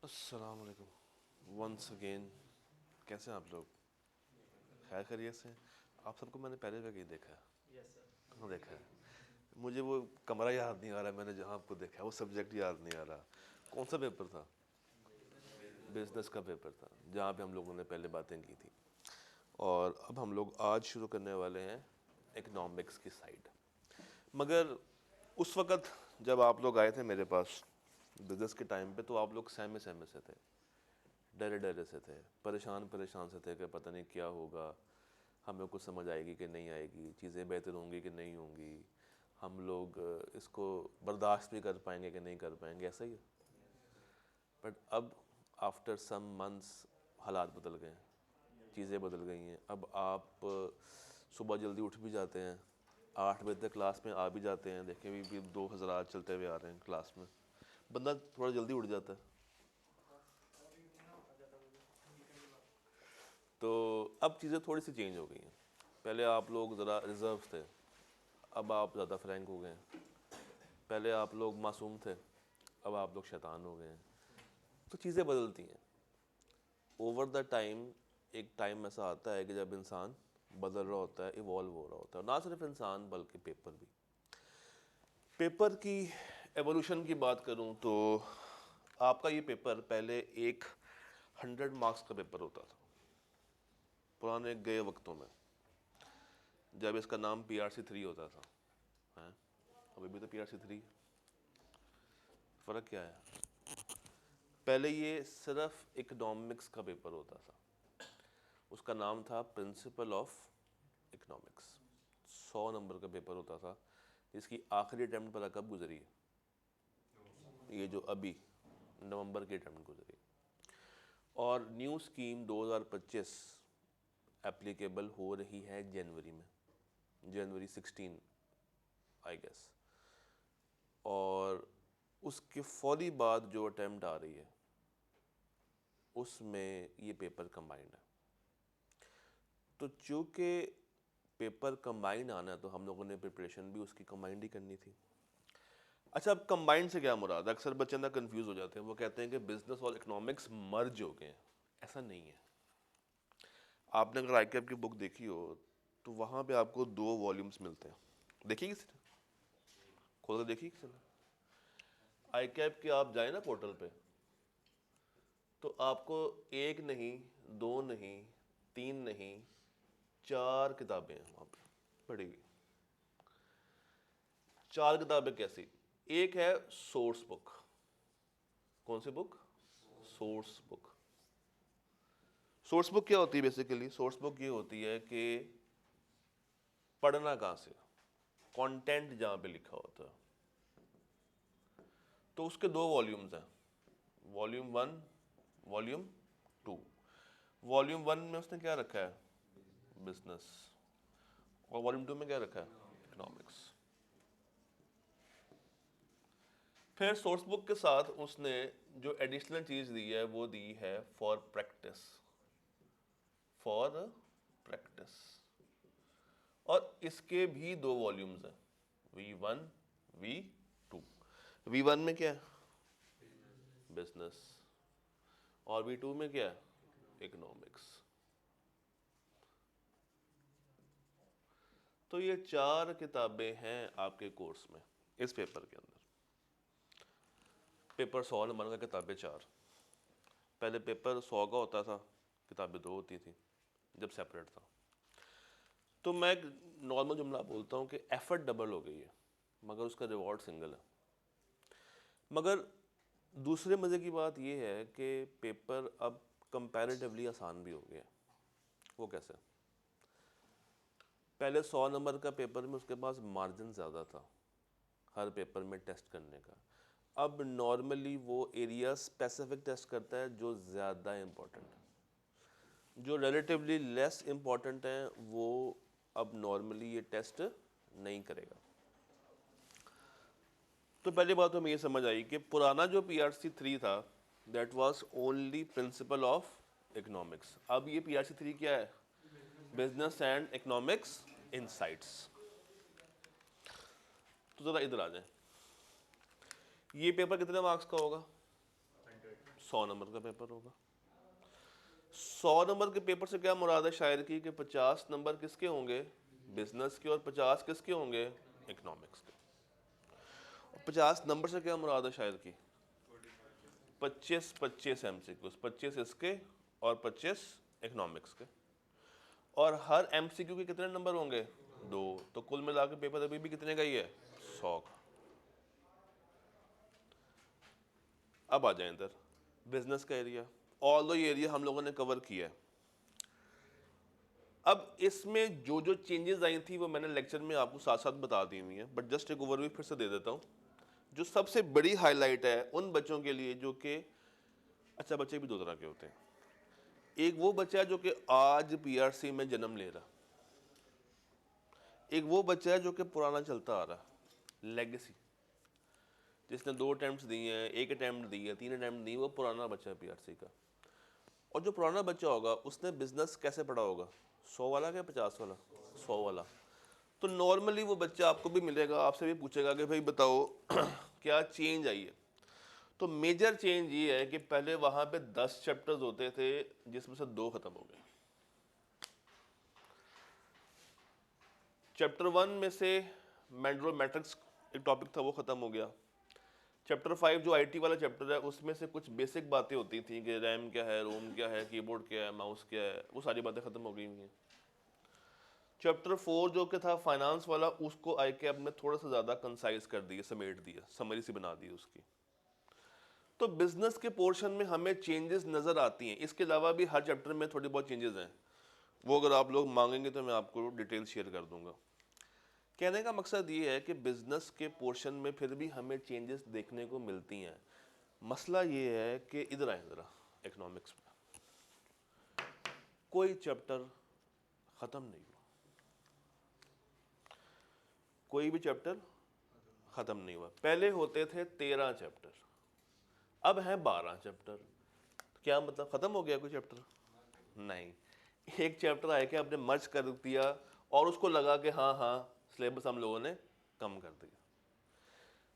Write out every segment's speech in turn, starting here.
अस्सलाम वालेकुम once again. कैसे हैं आप लोग? खैर खैरियत से? आप सबको मैंने पहले भी कहीं देखा है। Yes sir. कहाँ देखा है? मुझे वो कमरा याद नहीं आ रहा, मैंने जहाँ आपको देखा है वो सब्जेक्ट याद नहीं आ रहा। कौन सा पेपर था? बिजनेस का पेपर था, जहाँ पे हम लोगों ने पहले बातें की थी। और अब हम लोग आज शुरू करने वाले हैं इकनॉमिक्स की साइड। मगर उस वक़्त जब आप लोग आए थे मेरे पास बिजनेस के टाइम पे, तो आप लोग सहमे सहमे से थे, डरे डरे से थे, परेशान परेशान से थे कि पता नहीं क्या होगा, हमें कुछ समझ आएगी कि नहीं आएगी, चीज़ें बेहतर होंगी कि नहीं होंगी, हम लोग इसको बर्दाश्त भी कर पाएंगे कि नहीं कर पाएंगे, ऐसा ही है। बट अब आफ्टर सम मंथ्स हालात बदल गए हैं, चीज़ें बदल गई हैं। अब आप सुबह जल्दी उठ भी जाते हैं, 8 बजे तक क्लास में आ भी जाते हैं। देखें भी 2 हज़ार चलते हुए आ रहे हैं क्लास में, बंदा थोड़ा जल्दी उठ जाता है। तो अब चीज़ें थोड़ी सी चेंज हो गई हैं। पहले आप लोग ज़रा रिज़र्व थे, अब आप ज़्यादा फ्रैंक हो गए हैं। पहले आप लोग मासूम थे, अब आप लोग शैतान हो गए हैं। तो चीज़ें बदलती हैं ओवर द टाइम। एक टाइम ऐसा आता है कि जब इंसान बदल रहा होता है, इवॉल्व हो रहा होता है। ना सिर्फ इंसान बल्कि पेपर भी। पेपर की एवोल्यूशन की बात करूं तो आपका ये पेपर पहले एक 100 मार्क्स का पेपर होता था पुराने गए वक्तों में, जब इसका नाम PRC 3 होता था। हैं? अभी भी तो PRC 3। फ़र्क क्या है? पहले ये सिर्फ इकनॉमिक्स का पेपर होता था, उसका नाम था प्रिंसिपल ऑफ इकनॉमिक्स। 100 नंबर का पेपर होता था, जिसकी आखिरी अटैम्प्ट पता कब गुजरी है? ये जो अभी नवंबर की अटैम्प्ट गुजरी। और न्यू स्कीम 2025 एप्लीकेबल हो रही है जनवरी में, जनवरी 16 आई गेस। और उसके फौरी बाद जो अटैम्प्ट आ रही है उसमें ये पेपर कंबाइंड है। तो चूँकि पेपर कंबाइंड आना है, तो हम लोगों ने प्रिपरेशन भी उसकी कंबाइंड ही करनी थी। अच्छा, अब कंबाइंड से क्या मुराद? अक्सर बच्चे ना कंफ्यूज हो जाते हैं, वो कहते हैं कि बिजनेस और इकोनॉमिक्स मर्ज हो गए हैं। ऐसा नहीं है। आपने अगर ICAP की बुक देखी हो तो वहाँ पे आपको 2 वॉल्यूम्स मिलते हैं। देखिए किसी ने? खोल कर देखिए किसी ने? ICAP के आप जाए ना पोर्टल पे, तो आपको एक नहीं, दो नहीं, तीन नहीं, 4 किताबें हैं वहाँ पे पढ़ी हुई। 4 किताबें कैसी? एक है सोर्स बुक। कौन सी book? Source book. Source book क्या होती है बेसिकली? सोर्स बुक ये होती है कि पढ़ना कहाँ से, कंटेंट जहाँ पे लिखा होता है। तो उसके 2 वॉल्यूम्स हैं, वॉल्यूम 1, वॉल्यूम 2। वॉल्यूम 1 में उसने क्या रखा है? बिजनेस। और वॉल्यूम 2 में क्या रखा है? इकोनॉमिक्स। फिर सोर्स बुक के साथ उसने जो एडिशनल चीज़ दी है वो दी है फॉर प्रैक्टिस, फॉर प्रैक्टिस। और इसके भी 2 वॉल्यूम्स हैं, V1, V2। V1 में क्या है? बिजनेस। और V2 में क्या है? इकोनॉमिक्स। तो ये 4 किताबें हैं आपके कोर्स में, इस पेपर के अंदर। पेपर 100 नंबर का, किताबें 4। पहले पेपर 100 का होता था, किताबें 2 होती थी जब सेपरेट था। तो मैं एक नॉर्मल जुमला बोलता हूँ कि एफर्ट डबल हो गई है, मगर उसका रिवॉर्ड सिंगल है। मगर दूसरे मज़े की बात यह है कि पेपर अब कंपैरेटिवली आसान भी हो गया। वो कैसे? पहले 100 नंबर का पेपर में उसके पास मार्जिन ज़्यादा था हर पेपर में टेस्ट करने का। अब नॉर्मली वो एरिया स्पेसिफिक टेस्ट करता है जो ज़्यादा इम्पोर्टेंट है। जो रिलेटिवली लेस इम्पोर्टेंट है वो अब नॉर्मली ये टेस्ट नहीं करेगा। तो पहली बात हमें ये समझ आई कि पुराना जो PRC 3 था that was only principle of economics. अब ये PRC 3 क्या है? Business and economics insights. तो ज़रा इधर आ जाए। ये पेपर कितने मार्क्स का होगा? 100। 100 नंबर का पेपर होगा। 100 नंबर के पेपर से क्या मुराद है शायर की कि 50 नंबर किसके होंगे, बिजनेस के, और 50 किसके होंगे, इकोनॉमिक्स के। और 50 नंबर से क्या मुराद है शायर की, 25 एमसीक्यूज, 25 इसके और 25 इकोनॉमिक्स के। और हर एमसीक्यू के कितने नंबर होंगे, 2। तो कुल मिला के पेपर अभी भी कितने का ही है, 100 का। अब आ जाए इधर बिजनेस का एरिया। ऑल दो ये एरिया हम लोगों ने कवर किया है। अब इसमें जो जो चेंजेस आई थी वो मैंने लेक्चर में आपको साथ साथ बता दी हुई हैं, बट जस्ट एक ओवरव्यू फिर से दे देता हूँ। जो सबसे बड़ी हाईलाइट है उन बच्चों के लिए जो कि, अच्छा बच्चे भी दो तरह के होते हैं। एक वो बच्चा है जो कि आज पीआरसी में जन्म ले रहा, एक वो बच्चा है जो कि पुराना चलता आ रहा, लेगेसी, जिसने 2 अटैम्प्ट्स दिए हैं, 1 अटैम्प्ट दी है, 3 अटैम्प्ट दी, वो पुराना बच्चा है पीआरसी का। और जो पुराना बच्चा होगा उसने बिजनेस कैसे पढ़ा होगा, 100 वाला क्या 50 वाला, 100 वाला। तो नॉर्मली वो बच्चा आपको भी मिलेगा, आपसे भी पूछेगा कि भाई बताओ क्या चेंज आई है। तो मेजर चेंज ये है कि पहले वहाँ पे 10 चैप्टर्स होते थे जिसमें से 2 खत्म हो गए। चैप्टर 1 में से मैट्रिक्स एक टॉपिक था, वो खत्म हो गया। चैप्टर 5 जो आईटी वाला चैप्टर है उसमें से कुछ बेसिक बातें होती थी कि रैम क्या है, रोम क्या है, कीबोर्ड क्या है, माउस क्या है, वो सारी बातें खत्म हो गई हुई हैं। चैप्टर 4 जो कि था फाइनेंस वाला, उसको आई कैब ने थोड़ा सा ज़्यादा कंसाइज कर दिया, समेट दिया, समरी सी बना दी उसकी। तो बिजनेस के पोर्शन में हमें चेंजेस नज़र आती हैं। इसके अलावा भी हर चैप्टर में थोड़ी बहुत चेंजेस हैं, वो अगर आप लोग मांगेंगे तो मैं आपको डिटेल शेयर कर दूंगा। कहने का मकसद ये है कि बिजनेस के पोर्शन में फिर भी हमें चेंजेस देखने को मिलती हैं। मसला ये है कि इधर आए ज़रा, इकोनॉमिक्स में कोई चैप्टर ख़त्म नहीं हुआ, कोई भी चैप्टर ख़त्म नहीं हुआ। पहले होते थे 13 चैप्टर, अब हैं 12 चैप्टर। क्या मतलब ख़त्म हो गया कोई चैप्टर? नहीं, एक चैप्टर आया कि आपने मर्ज कर दिया और उसको लगा कि हाँ हाँ सिलेबस हम लोगों ने कम कर दिया।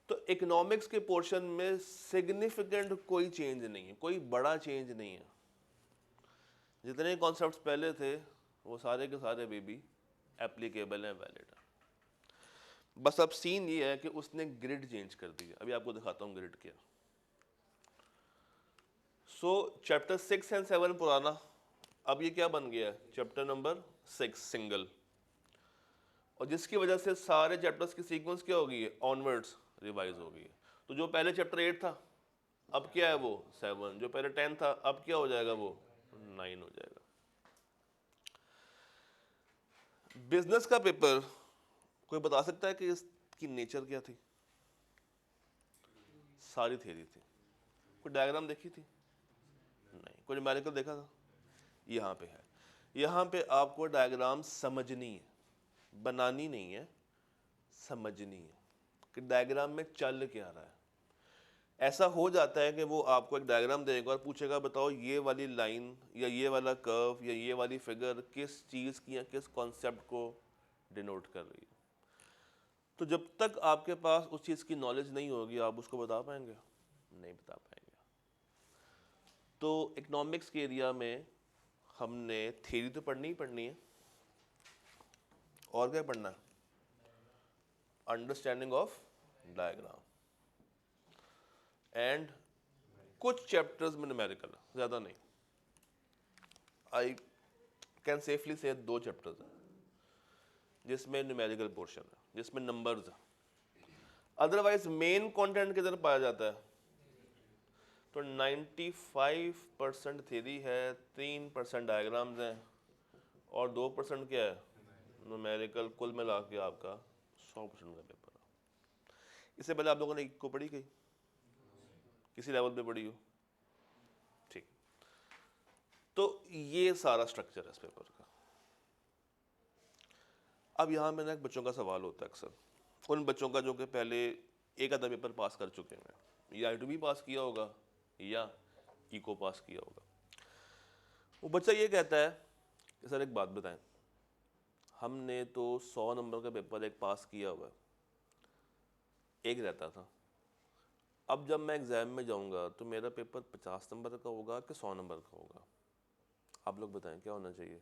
तो इकोनॉमिक्स के पोर्शन में सिग्निफिकेंट कोई चेंज नहीं है, कोई बड़ा चेंज नहीं है। जितने कॉन्सेप्ट्स पहले थे वो सारे के सारे भी एप्लीकेबल हैं, वैलिड है। बस अब सीन ये है कि उसने ग्रिड चेंज कर दिया। अभी आपको दिखाता हूँ ग्रिड क्या। सो चैप्टर 6 एंड 7 पुराना, अब ये क्या बन गया है, चैप्टर नंबर 6 सिंगल। और जिसकी वजह से सारे चैप्टर्स की सीक्वेंस क्या हो गई है, ऑनवर्ड्स रिवाइज हो गई है। तो जो पहले चैप्टर 8 था अब क्या है वो 7, जो पहले 10 था अब क्या हो जाएगा वो 9 हो जाएगा। बिजनेस का पेपर कोई बता सकता है कि इसकी नेचर क्या थी? सारी थ्योरी थी। कोई डायग्राम देखी थी? नहीं। कोई न्यूमेरिकल देखा था? यहाँ पे है। यहाँ पे आपको डायग्राम समझनी है, बनानी नहीं है, समझनी है कि डायग्राम में चल क्या रहा है। ऐसा हो जाता है कि वो आपको एक डायग्राम देगा और पूछेगा बताओ ये वाली लाइन या ये वाला कर्व या ये वाली फिगर किस चीज़ की या किस कॉन्सेप्ट को डिनोट कर रही है। तो जब तक आपके पास उस चीज़ की नॉलेज नहीं होगी आप उसको बता पाएंगे? नहीं बता पाएंगे। तो इकोनॉमिक्स के एरिया में हमने थ्योरी तो पढ़नी ही पढ़नी है, और क्या पढ़ना है, अंडरस्टैंडिंग ऑफ डायग्राम एंड कुछ चैप्टर्स में न्यूमेरिकल, ज़्यादा नहीं। आई कैन सेफली से 2 चैप्टर्स हैं जिसमें न्यूमेरिकल पोर्शन है, जिसमें नंबर्स है। अदरवाइज मेन कंटेंट किधर पाया जाता है? तो 95% थ्योरी है, 3% डायग्राम्स हैं और 2% क्या है, न्यूमेरिकल। कुल मिला के आपका 100% का पेपर है। इससे पहले आप लोगों ने इको पढ़ी गई, किसी लेवल पे पढ़ी हो? ठीक। तो ये सारा स्ट्रक्चर है इस पेपर का। अब यहाँ में ना एक बच्चों का सवाल होता है अक्सर, उन बच्चों का जो कि पहले एक आधा पेपर पास कर चुके हैं, या I2B पास किया होगा या इको पास किया होगा। वो बच्चा ये कहता है कि सर एक बात बताएं, हमने तो 100 नंबर का पेपर एक पास किया हुआ है, एक रहता था, अब जब मैं एग्ज़ाम में जाऊंगा तो मेरा पेपर 50 नंबर का होगा कि 100 नंबर का होगा? आप लोग बताएं क्या होना चाहिए?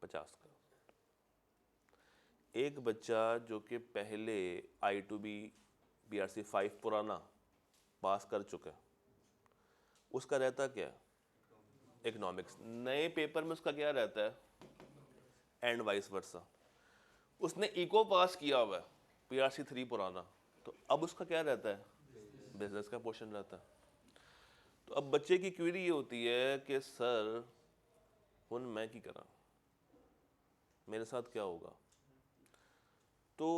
50 का। एक बच्चा जो कि पहले I2B BRC 5 पुराना पास कर चुका है, उसका रहता क्या है? इकोनॉमिक्स। नए पेपर में उसका क्या रहता है? And vice versa. उसने इको पास किया हुआ है, PRC 3 पुराना, तो अब उसका क्या रहता है? बिजनेस का पोर्शन रहता है। तो अब बच्चे की क्वेरी ये होती है कि सर हुन मैं की करा, मेरे साथ क्या होगा? तो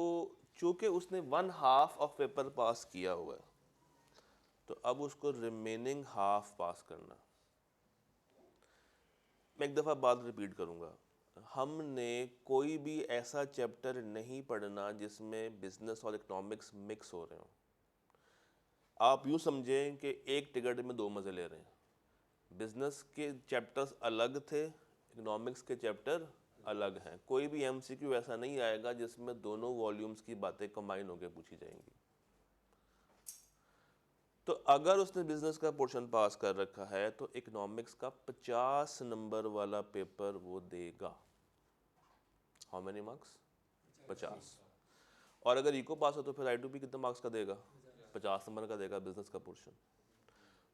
चूंकि उसने 1/2 ऑफ पेपर पास किया हुआ है, तो अब उसको रिमेनिंग हाफ पास करना। मैं एक दफ़ा बात रिपीट करूंगा, हमने कोई भी ऐसा चैप्टर नहीं पढ़ना जिसमें बिजनेस और इकोनॉमिक्स मिक्स हो रहे हो। आप यूँ समझें कि एक टिकट में 2 मज़े ले रहे हैं। बिजनेस के चैप्टर्स अलग थे, इकोनॉमिक्स के चैप्टर अलग हैं। कोई भी MCQ ऐसा नहीं आएगा जिसमें दोनों वॉल्यूम्स की बातें कंबाइन होकर पूछी जाएंगी। तो अगर उसने बिजनेस का पोर्शन पास कर रखा है तो इकोनॉमिक्स का 50 नंबर वाला पेपर वो देगा। How many marks? 50। और अगर इको पास हो तो फिर I2B कितने मार्क्स का देगा? 50 नंबर का देगा बिजनेस का पोर्शन।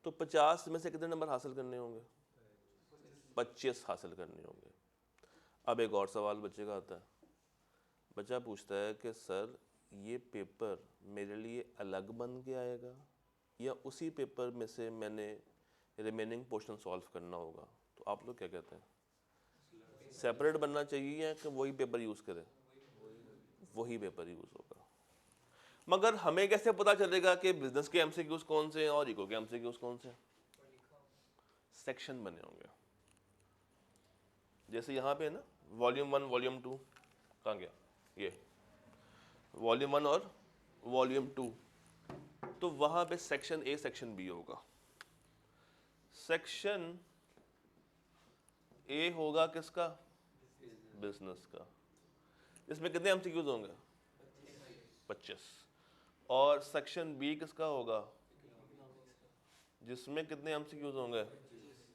तो 50 में से कितने नंबर हासिल करने होंगे? 25 हासिल करने होंगे। अब एक और सवाल बच्चे का आता है। बच्चा पूछता है कि सर ये पेपर मेरे लिए अलग बन के आएगा या उसी पेपर में से मैंने रिमेनिंग पोर्शन सॉल्व करना होगा? तो आप लोग क्या कहते हैं? सेपरेट बनना चाहिए या कि वही पेपर यूज़ करें? वही पेपर यूज़ होगा। मगर हमें कैसे पता चलेगा कि बिजनेस के MCQs कौन से हैं और इको के MCQs कौन से हैं? सेक्शन बने होंगे। जैसे यहाँ पे है ना, वॉल्यूम 1 वॉल्यूम 2, कहाँ गया ये? वॉल्यूम 1 और वॉल्यूम 2, तो वहाँ पे सेक्शन A सेक्शन B होगा। सेक्शन A होगा किसका? बिजनेस का। इसमें कितने MCQs होंगे? 25। और सेक्शन B किसका होगा? जिसमें कितने MCQs होंगे?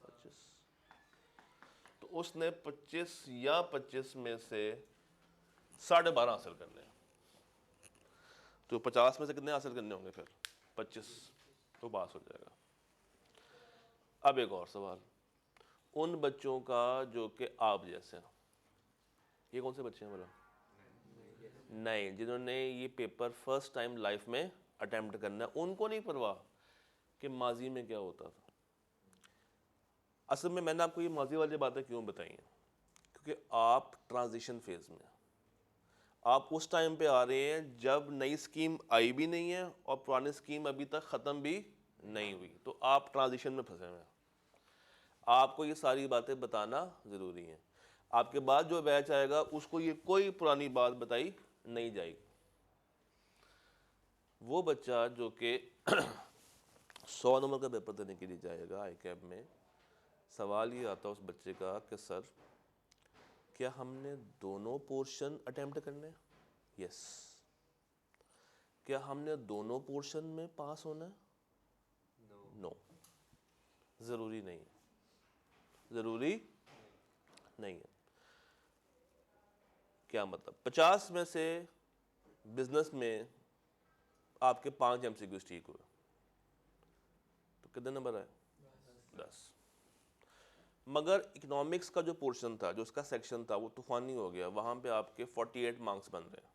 25। तो उसने 25 या 25 में से 12.5 हासिल करने हैं। तो 50 में से कितने हासिल करने होंगे फिर? 25, तो पास हो जाएगा। अब एक और सवाल, उन बच्चों का जो कि आप जैसे हैं, ये कौन से बच्चे हैं बोला? नहीं, जिन्होंने ये पेपर फर्स्ट टाइम लाइफ में अटेम्प्ट करना है, उनको नहीं परवाह कि माजी में क्या होता था। असल में मैंने आपको ये माजी वाली बातें क्यों बताई हैं? क्योंकि आप ट्रांजिशन फेज में, आप उस टाइम पे आ रहे हैं जब नई स्कीम आई भी नहीं है और पुरानी स्कीम अभी तक ख़त्म भी नहीं हुई, तो आप ट्रांजिशन में फंसे हुए हैं। आपको ये सारी बातें बताना ज़रूरी है। आपके बाद जो बैच आएगा उसको ये कोई पुरानी बात बताई नहीं जाएगी। वो बच्चा जो कि 100 नंबर का पेपर देने के लिए जाएगा ICAB में, सवाल ये आता है उस बच्चे का कि सर क्या हमने दोनों पोर्शन अटेम्प्ट करने हैं? यस। क्या हमने दोनों पोर्शन में पास होना है? नो। ज़रूरी नहीं है, ज़रूरी नहीं है। क्या मतलब? 50 में से बिजनेस में आपके 5 MCQs ठीक हुए, तो कितने नंबर आए? 10। मगर इकोनॉमिक्स का जो पोर्शन था, जो उसका सेक्शन था, वो तूफानी हो गया, वहाँ पे आपके 48 मार्क्स बन रहे हैं।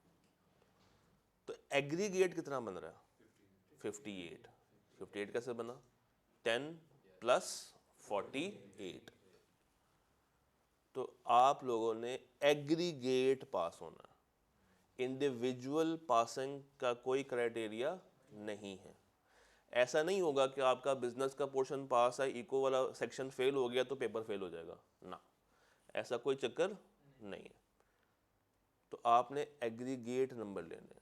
तो एग्रीगेट कितना बन रहा है? 58। 58 कैसे बना? 10 प्लस 48। तो आप लोगों ने एग्रीगेट पास होना है। इंडिविजुअल पासिंग का कोई क्राइटेरिया नहीं है। ऐसा नहीं होगा कि आपका बिजनेस का पोर्शन पास है, इको वाला सेक्शन फेल हो गया तो पेपर फेल हो जाएगा ना, ऐसा कोई चक्कर नहीं है। तो आपने एग्रीगेट नंबर लेने हैं।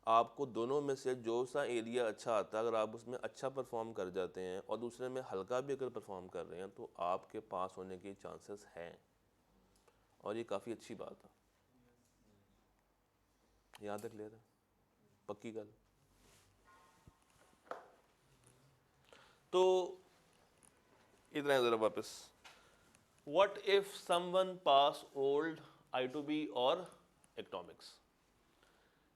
आपको दोनों में से जो सा एरिया अच्छा आता है, अगर आप उसमें अच्छा परफॉर्म कर जाते हैं और दूसरे में हल्का भी अगर परफॉर्म कर रहे हैं तो आपके पास होने के चांसेस हैं, और ये काफ़ी अच्छी बात है। यहाँ तक क्लियर है? पक्की गल? तो इतना ज़रा वापस, what if someone pass old I2B और economics,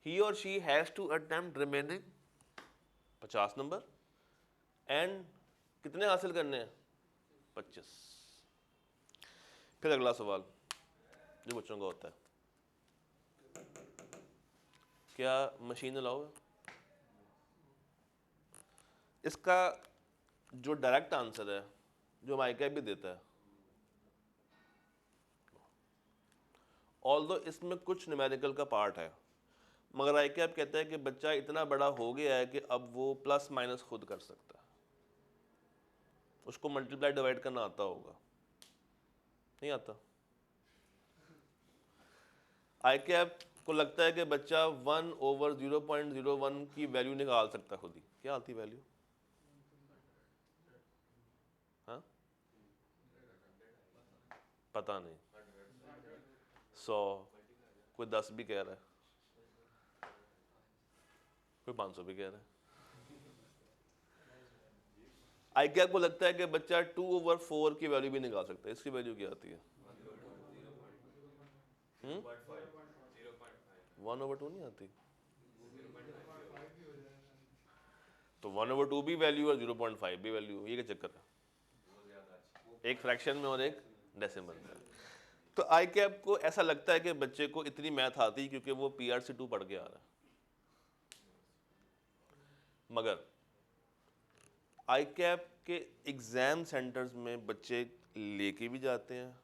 he or she has to attempt remaining 50 number and कितने हासिल करने हैं 25। फिर अगला सवाल जो बच्चों का होता है, क्या मशीन अलाउ है? इसका जो डायरेक्ट आंसर है जो माइका भी देता है, ऑल्दो इसमें कुछ न्यूमेरिकल का पार्ट है, मगर आईकैप कहता है कि बच्चा इतना बड़ा हो गया है कि अब वो प्लस माइनस खुद कर सकता है, उसको मल्टीप्लाई डिवाइड करना आता होगा, नहीं आता? आईकैप को लगता है कि बच्चा 1/0.01 की वैल्यू निकाल सकता है खुद ही। क्या आती वैल्यू? हाँ, पता नहीं, 100, कोई 10 भी कह रहा है, कोई 500 भी कह रहा है। आईकैप को लगता है कि बच्चा 2/4 की वैल्यू भी निकाल सकता है। इसकी वैल्यू क्या आती है? 1/2 नहीं आती, तो 1/2 भी वैल्यू और 0.5 भी वैल्यू, ये क्या चक्कर है? एक फ्रैक्शन में और एक डेसिमल में। तो आईकैप को ऐसा लगता है कि बच्चे को इतनी मैथ आती क्योंकि वो PRC 2 पढ़ के आ रहा है, मगर आईकैप के एग्जाम सेंटर्स में बच्चे लेके भी जाते हैं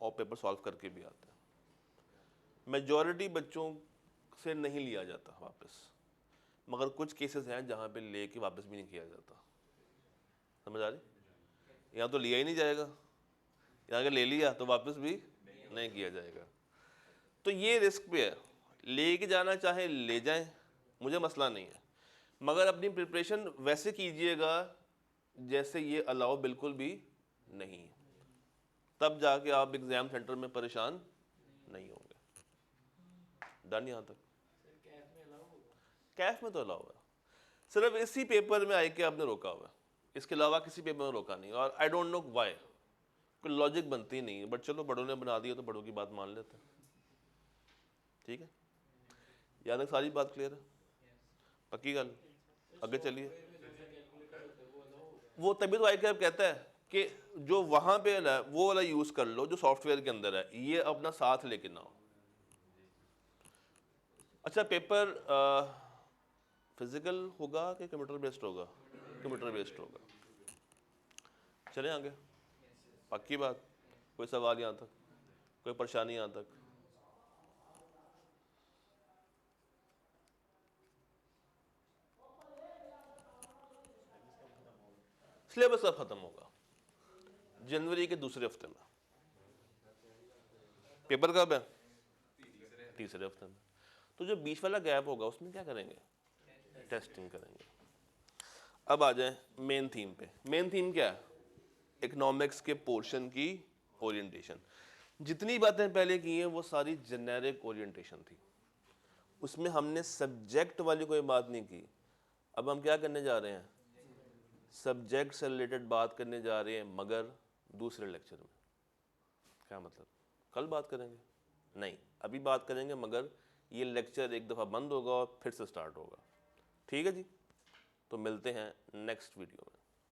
और पेपर सॉल्व करके भी आते हैं। मेजॉरिटी बच्चों से नहीं लिया जाता वापस, मगर कुछ केसेस हैं जहाँ पे लेके वापस भी नहीं किया जाता। समझ आ रही? यहाँ तो लिया ही नहीं जाएगा, यहाँ अगर ले लिया तो वापस भी नहीं किया जाएगा। तो ये रिस्क पे है, लेके जाना चाहे ले जाएं, मुझे मसला नहीं है, मगर अपनी प्रिपरेशन वैसे कीजिएगा जैसे ये अलाउ बिल्कुल भी नहीं है, तब जाके आप एग्जाम सेंटर में परेशान नहीं होंगे। डन यहाँ तक? कैफ में तो अलाउ है, सिर्फ इसी पेपर में आके आपने रोका हुआ है, इसके अलावा किसी पेपर में रोका नहीं। और आई डोंट नो व्हाई, कोई लॉजिक बनती नहीं है, बट चलो बड़ों ने बना दिया तो बड़ों की बात मान लेते हैं। ठीक है, यहाँ तक सारी बात क्लियर है? पक्की गल? आगे चलिए। वो तभी तो आईकैप कहता है कि जो वहाँ पे है वो वाला यूज़ कर लो जो सॉफ्टवेयर के अंदर है, ये अपना साथ लेके ना हो। अच्छा, पेपर फिजिकल होगा कि कंप्यूटर बेस्ड होगा? कंप्यूटर बेस्ड होगा। चलें आगे, पक्की बात? कोई सवाल यहाँ तक, कोई परेशानी यहाँ तक? सिलेबस कब खत्म होगा? जनवरी के दूसरे हफ्ते में। पेपर कब है? तीसरे हफ्ते में। तो जो बीच वाला गैप होगा उसमें क्या करेंगे? टेस्टिंग करेंगे। अब आ जाए मेन थीम पे। मेन थीम क्या है? इकोनॉमिक्स के पोर्शन की ओरिएंटेशन। जितनी बातें पहले की हैं वो सारी जेनेरिक ओरिएंटेशन थी, उसमें हमने सब्जेक्ट वाली कोई बात नहीं की। अब हम क्या करने जा रहे हैं? सब्जेक्ट से रिलेटेड बात करने जा रहे हैं, मगर दूसरे लेक्चर में। क्या मतलब? कल बात करेंगे? नहीं, अभी बात करेंगे, मगर ये लेक्चर एक दफ़ा बंद होगा और फिर से स्टार्ट होगा। ठीक है जी, तो मिलते हैं नेक्स्ट वीडियो में।